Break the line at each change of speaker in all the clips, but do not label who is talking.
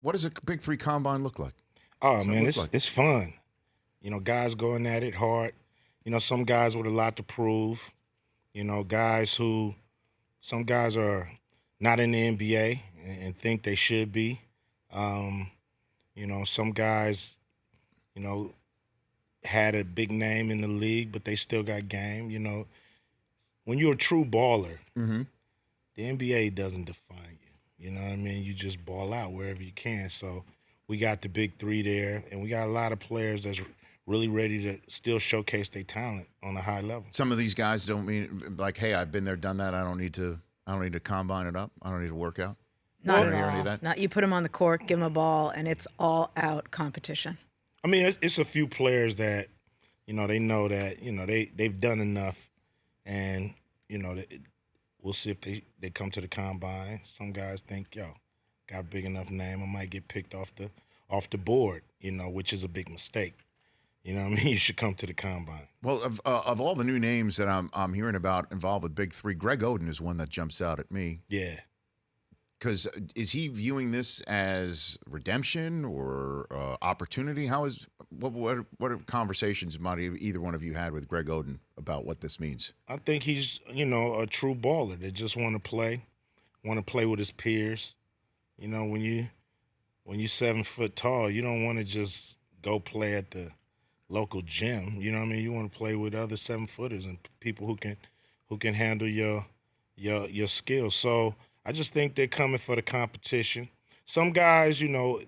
What does a Big 3 combine look like?
Oh man,
look like?
it's fun. Guys going at it hard. Some guys with a lot to prove. Guys who some guys are not in the NBA and think they should be. Some guys, you know, had a big name in the league, but they still got game. When you're a true baller,
Mm-hmm.
the NBA doesn't define you. You know what I mean? You just ball out wherever you can. So we got the Big 3 there, and we got a lot of players that's really ready to still showcase their talent on a high level.
Some of these guys don't mean like, hey, I've been there, done that. I don't need to combine it up. I don't need to work out.
Not
Hear
at
any of
all.
that?
Not you put them on the court, give them a ball, and it's all out competition.
I mean, it's a few players that, they know that, they've done enough, and, we'll see if they come to the combine. Some guys think, got a big enough name, I might get picked off the board, which is a big mistake. You know what I mean? You should come to the combine.
Well, of all the new names that I'm hearing about involved with Big 3, Greg Oden is one that jumps out at me.
Yeah.
Because is he viewing this as redemption or opportunity? What conversations might either one of you had with Greg Oden about what this means?
I think he's, a true baller that just want to play with his peers. When you 7 foot tall, you don't want to just go play at the local gym. You know what I mean? You want to play with other 7-footers and people who can handle your skills. So I just think they're coming for the competition. Some guys,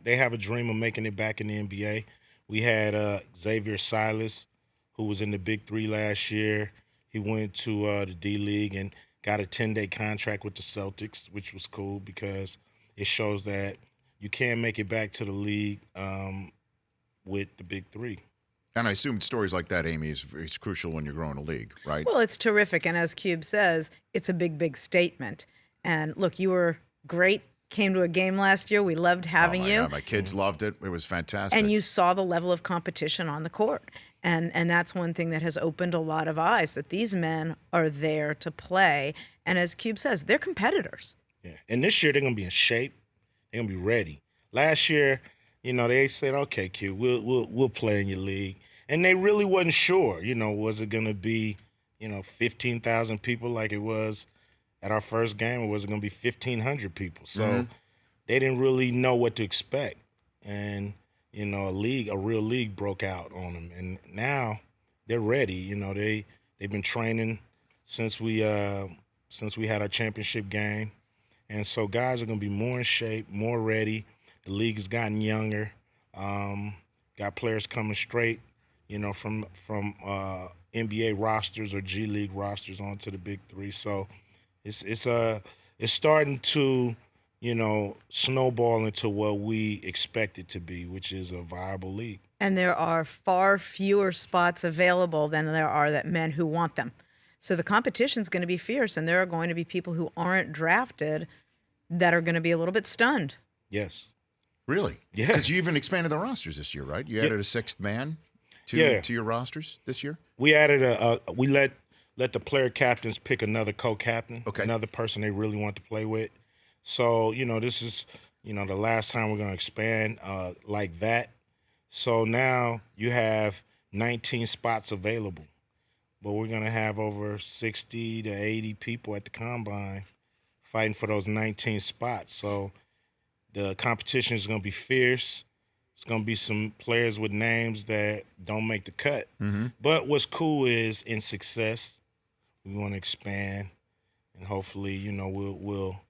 they have a dream of making it back in the NBA. We had Xavier Silas, who was in the Big 3 last year. He went to the D-League and got a 10-day contract with the Celtics, which was cool because it shows that you can make it back to the league with the Big 3.
And I assume stories like that, Amy, is crucial when you're growing a league, right?
Well, it's terrific. And as Cube says, it's a big, big statement. And look, you were great. Came to a game last year. We loved having you.
God, my kids loved it. It was fantastic.
And you saw the level of competition on the court. And that's one thing that has opened a lot of eyes, that these men are there to play. And as Cube says, they're competitors.
Yeah. And this year they're going to be in shape. They're going to be ready. Last year, they said, okay, Cube, we'll play in your league. And they really wasn't sure, was it going to be, 15,000 people like it was at our first game, or was it going to be 1,500 people? So they didn't really know what to expect. And, a real league broke out on them. And now they're ready. They've been training since we had our championship game. And so guys are going to be more in shape, more ready. The league has gotten younger. Got players coming straight, from NBA rosters or G League rosters onto the Big 3. So it's starting to, snowball into what we expect it to be, which is a viable league.
And there are far fewer spots available than there are that men who want them. So the competition's going to be fierce, and there are going to be people who aren't drafted that are going to be a little bit stunned.
Yes.
Really?
Yeah.
Because you even expanded the rosters this year, right? You added a sixth man to your rosters this year?
We added we let the player captains pick another co-captain, another person they really want to play with. So, this is, the last time we're going to expand like that. So now you have 19 spots available, but we're going to have over 60 to 80 people at the combine fighting for those 19 spots. So the competition is going to be fierce. It's going to be some players with names that don't make the cut.
Mm-hmm.
But what's cool is in success, we want to expand, and hopefully, we'll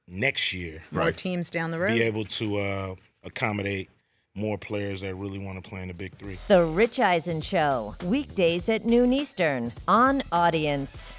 next year
more teams down the road
be able to accommodate more players that really want to play in the Big 3.
The Rich Eisen Show, weekdays at noon Eastern on Audience.